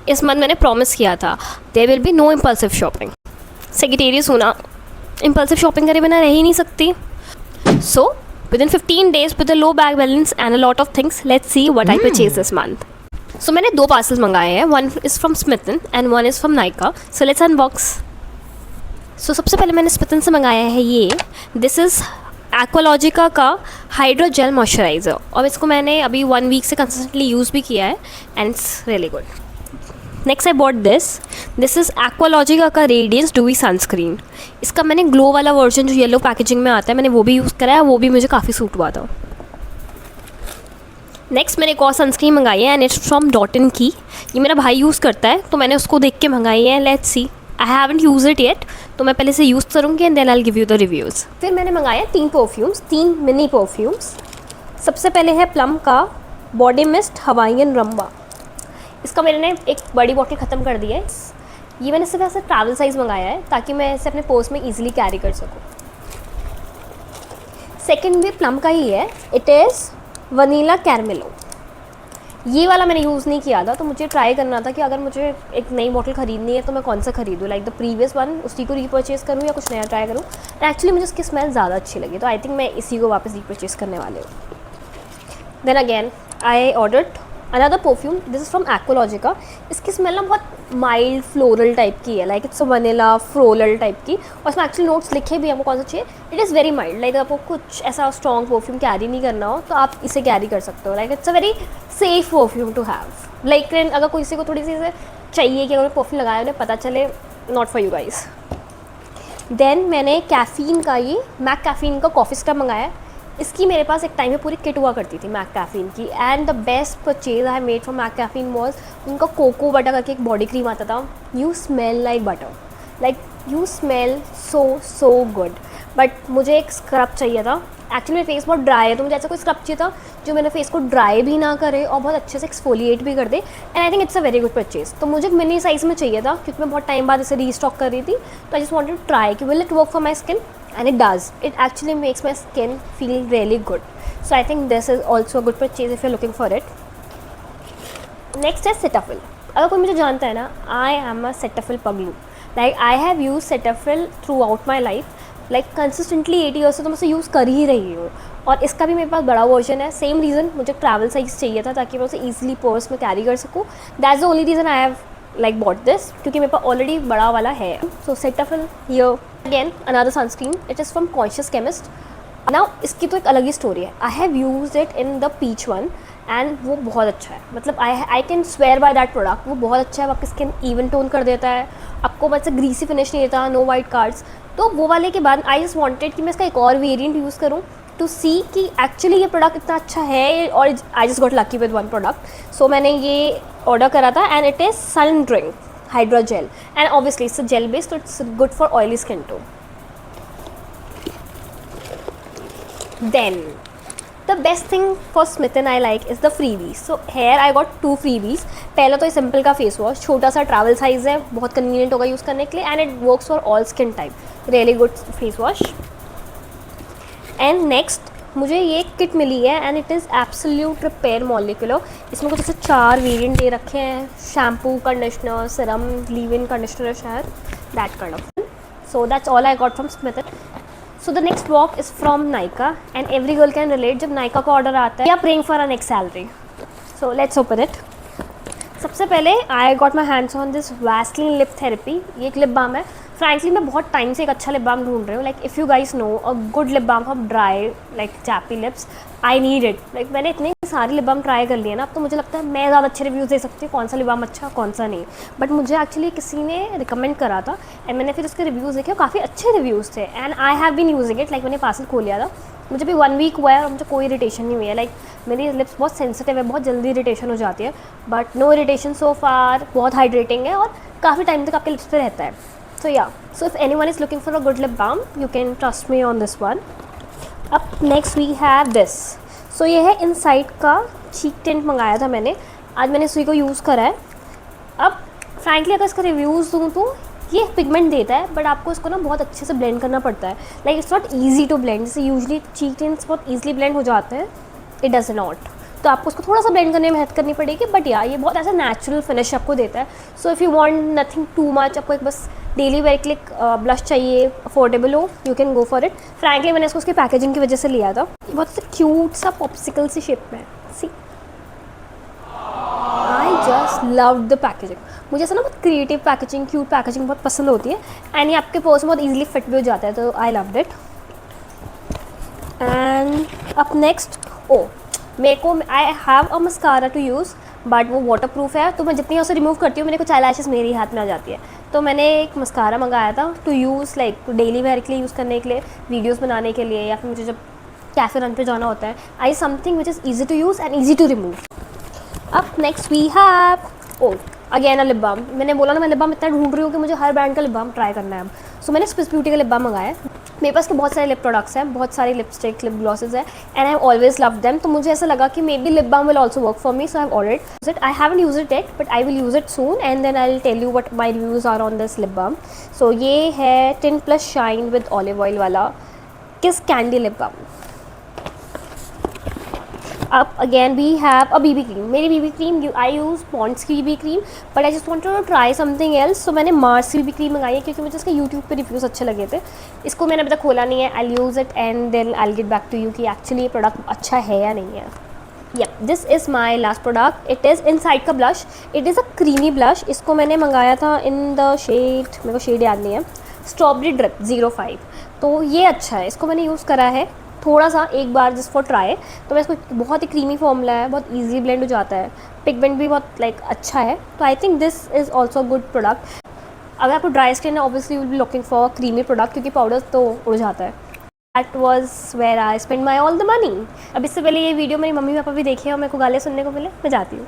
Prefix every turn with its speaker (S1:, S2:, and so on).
S1: इस मंथ मैंने प्रॉमिस किया था there will be no impulsive shopping. सेक्रेटेरियस होना, इम्पल्सिव शॉपिंग करे बिना रह ही नहीं सकती। सो within 15 days with a low bank balance and a lot of things, let's see what I purchased this month. So मैंने 2 पार्सल्स मंगाए हैं, one is from Smitten and one is from Nykaa. So let's unbox. So सबसे पहले मैंने Smitten से मंगाया है ये, this is एक्वालॉजिका का हाइड्रो जेल मॉइस्चराइज़र, और इसको मैंने अभी 1 वीक से कंसिस्टेंटली यूज़ भी किया है and it's really good. Next I bought this is Aqualogica का रेडियंस डूवी सनस्क्रीन। इसका मैंने ग्लो वाला वर्जन जो येलो पैकेजिंग में आता है, मैंने वो भी यूज़ करा है, वो भी मुझे काफ़ी सूट हुआ था। नेक्स्ट मैंने एक और सनस्क्रीन मंगाई है and it's from dot in की। ये मेरा भाई यूज़ करता है तो मैंने उसको देख के मंगाई है। Let's see, I haven't use it yet, तो मैं पहले से यूज़ करूँगी and then I will give you the reviews. फिर मैंने मंगाया 3 परफ्यूम्स, 3 मिनी परफ्यूम्स। सबसे पहले है प्लम का बॉडी मिस्ट हवाईयन रंबा। इसका मैंने एक बड़ी बॉटल ख़त्म कर दी है। ये मैंने सिर्फ ऐसे ट्रैवल साइज़ मंगाया है ताकि मैं इसे अपने पर्स में ईजिली कैरी कर सकूँ। सेकेंड भी प्लम का ही है, इट इज़ वनीला कैरमेलो। ये वाला मैंने यूज़ नहीं किया था, तो मुझे ट्राई करना था कि अगर मुझे एक नई बॉटल ख़रीदनी है तो मैं कौन सा ख़रीदूँ, लाइक द प्रीवियस वन उसी को रीपर्चेज़ करूँ या कुछ नया ट्राई करूँ। एंड एक्चुअली मुझे इसकी स्मेल ज़्यादा अच्छी लगी, तो आई थिंक मैं इसी को वापस रीपर्चेज़ करने वाले हूँ। Then again I ordered another perfume, this is from Aqualogica. इसकी स्मेल ना बहुत माइल्ड फ्लोरल टाइप की है, like it's vanilla floral type की, और इसमें एक्चुअली नोट्स लिखे भी हैं आपको कौन सा चाहिए। It is very mild, like आपको कुछ ऐसा स्ट्रॉन्ग परफ्यूम कैरी नहीं करना हो तो आप इसे कैरी कर सकते हो। Like it's a very safe perfume to have. Like अगर किसी को थोड़ी सी इसे चाहिए कि अगर परफ्यूम लगाया उन्हें पता चले, not for you guys. Then मैंने कैफ़ीन का ये मैक कैफ़ीन का कॉफ़ी स्क्रब मंगाया। इसकी मेरे पास एक टाइम में पूरी किट हुआ करती थी मैक कैफ़ीन की, and the best purchase I made from mCaffeine was उनका कोको बटर करके एक बॉडी क्रीम आता था। You smell like butter, like you smell so good. But मुझे एक स्क्रब चाहिए था। एक्चुअली मेरा फेस बहुत ड्राई है, तो मुझे ऐसा कोई स्क्रब चाहिए था जो मेरे फेस को ड्राई भी ना करे और बहुत अच्छे से एक्सफोलिएट भी कर दे। And I think it's a very good purchase. तो मुझे मिनी साइज़ में चाहिए था क्योंकि मैं बहुत टाइम बाद इसे रीस्टॉक कर रही थी, तो I just wanted to try कि will it work for my skin, and it does. It actually makes my skin feel really good. So I think this is also a good purchase if you're looking for it. Next is Cetaphil. अगर कोई मुझे जानता है ना, I am a Cetaphil पगलू। Like I have used Cetaphil throughout my life. Like consistently 8 years से तो मैं उसे यूज़ कर ही रही हूँ, और इसका भी मेरे पास बड़ा वर्जन है। सेम रीज़न, मुझे ट्रैवल साइज़ चाहिए था ताकि मैं उसे ईजिली पर्स में कैरी कर सकूँ। That's the only reason I have like bought this, क्योंकि मेरे पास ऑलरेडी बड़ा वाला है। So Cetaphil here again another sunscreen, it is from Conscious Chemist. Now इसकी तो एक अलग ही स्टोरी है। I have used it in the peach one and वो बहुत अच्छा है। मतलब I can swear by that product, वो बहुत अच्छा है। आपकी स्किन इवन टोन कर देता है, आपको मतलब ग्रीसी फिनिश नहीं देता, नो वाइट कार्ड्स। तो वो वाले के बाद आई जस्ट वांटेड कि मैं इसका एक और वेरिएंट यूज़ करूँ टू सी कि एक्चुअली ये प्रोडक्ट इतना अच्छा है, और I just got lucky with one product. So मैंने ये ऑर्डर करा था and it is sun drink hydro gel, and obviously it's gel based, तो it's good for oily skin too. Then the best thing for Smitten I like is the freebies. So here I got 2 freebies. पहला तो ये simple का face wash, छोटा सा travel size है, बहुत convenient होगा यूज़ करने के लिए, and it works for all skin type, really good face wash. And next मुझे ये किट मिली है and it is absolute repair molecular. इसमें कुछ ऐसे 4 वेरिएंट दे रखे हैं, shampoo, conditioner, serum, leave in conditioner, शायद that kind of. So that's all I got from Smitten. So the next walk is from Nykaa and every girl can relate. जब Nykaa का order आता है या praying for a next salary. So let's open it. सबसे पहले I got my hands on this Vaseline lip therapy. ये एक lip balm है। फ्रैंकली मैं बहुत टाइम से एक अच्छा लिप बाम ढूंढ रही हूँ। Like if you guys know a good lip balm for dry like chappy lips, I need it. Like मैंने इतने सारे लिप बाम ट्राई कर लिए ना, अब तो मुझे लगता है मैं ज़्यादा अच्छे रिव्यूज़ दे सकती हूँ कौन सा लिप बाम अच्छा कौन सा नहीं। बट मुझे एक्चुअली किसी ने रिकमेंड करा था एंड मैंने फिर उसके रिव्यूज़ देखे, काफ़ी अच्छे रिव्यूज़ थे and I have been using it. Like मैंने पार्सल खोल लिया था, मुझे भी 1 वीक हुआ है और मुझे कोई इरिटेशन नहीं हुई है। लाइक मेरी लिप्स बहुत सेंसिटिव है, बहुत जल्दी इरिटेशन हो जाती है, बट नो इरिटेशन सो फार। बहुत हाइड्रेटिंग है और काफ़ी टाइम तक आपके लिप्स पे रहता है। So yeah, so if anyone is looking for a good lip balm, you can trust me on this one. Up next we have this. So ये है इनसाइड का चीक टिंट मंगाया था मैंने, आज मैंने इसी को यूज़ करा है। अब फ्रैंकली अगर इसका रिव्यूज़ दूँ तो ये पिगमेंट देता है, बट आपको इसको ना बहुत अच्छे से ब्लेंड करना पड़ता है। Like it's not easy to blend, जैसे यूजली चीक टिंट्स बहुत ईजिली ब्लेंड हो जाते हैं, इट डज नॉट। तो आपको उसको थोड़ा सा ब्लेंड करने में मेहनत करनी पड़ेगी, बट या ये बहुत ऐसा नेचुरल फिनिश आपको देता है. So if you want nothing too much, आपको एक बस डेली वेयर के लिए ब्लश चाहिए, अफोर्डेबल हो, you can go for it. Frankly मैंने इसको उसकी पैकेजिंग की वजह से लिया था. ये बहुत क्यूट सा पॉप्सिकल सी शेप में है. See, I just love the packaging. मुझे ऐसा ना बहुत क्रिएटिव पैकेजिंग, क्यूट पैकेजिंग बहुत पसंद होती है. एंड ये आपके पर्स में बहुत ईजिली फिट भी हो जाता है, तो I loved it. And up next, मेरे को I have a mascara to use, but वो वाटर प्रूफ है, तो मैं जितनी उसे रिमूव करती हूँ मेरे कुछ आईलैशेस मेरे ही हाथ में आ जाती है. तो मैंने एक मस्कारा मंगाया था to use, like daily wear के लिए यूज़ करने के लिए, वीडियोस बनाने के लिए, या फिर मुझे जब कैफ़े रन पे जाना होता है. I something which is easy to use and easy to remove. अब next we have again a lip balm. मैंने बोला ना मैं लिप बाम इतना ढूंढ रही हूँ कि मुझे हर ब्रांड का लिप बाम ट्राई करना है अब. सो मैंने स्विस ब्यूटी का लिप बाम मंगाया है. मेरे पास के बहुत सारे लिप प्रोडक्ट्स हैं, बहुत सारे लिपस्टिक, लिप ग्लॉसेज है, and I always love them. तो मुझे ऐसा लगा कि maybe lip balm will also work for me, so I have ordered it. I haven't use it yet, but I will use it soon and then I will tell you what my reviews are on this lip balm. सो ये है tin plus shine with olive oil वाला kiss candy lip balm. अब again we have a BB cream. मेरी BB cream I use Pond's की BB cream, but I just wanted to try something else. So मैंने Mars की BB cream मंगाई है क्योंकि मुझे इसके यूट्यूब पे रिव्यूज़ अच्छे लगे थे. इसको मैंने अभी तक खोला नहीं है. I use it and then I get back to you कि एक्चुअली ये प्रोडक्ट अच्छा है या नहीं है. Yep, this is my last product. It is inside का blush. It is a creamy blush. इसको मैंने मंगाया था in the shade, मेरे को शेड याद नहीं है, स्ट्रॉबेरी ड्रिप 05. तो ये अच्छा है, इसको मैंने यूज़ करा है थोड़ा सा एक बार जस्ट फॉर ट्राई. तो मैं इसको, बहुत ही क्रीमी फॉर्मूला है, बहुत ईजी ब्लेंड हो जाता है, पिगमेंट भी बहुत लाइक अच्छा है. तो I think this is also good product. अगर आपको ड्राई स्किन है obviously will be looking for creamy product, क्योंकि पाउडर तो उड़ जाता है. That was where I spend my all the money. अब इससे पहले ये वीडियो मेरी मम्मी पापा भी देखे और मेरे को गालियाँ सुनने को मिले, मैं जाती हूँ.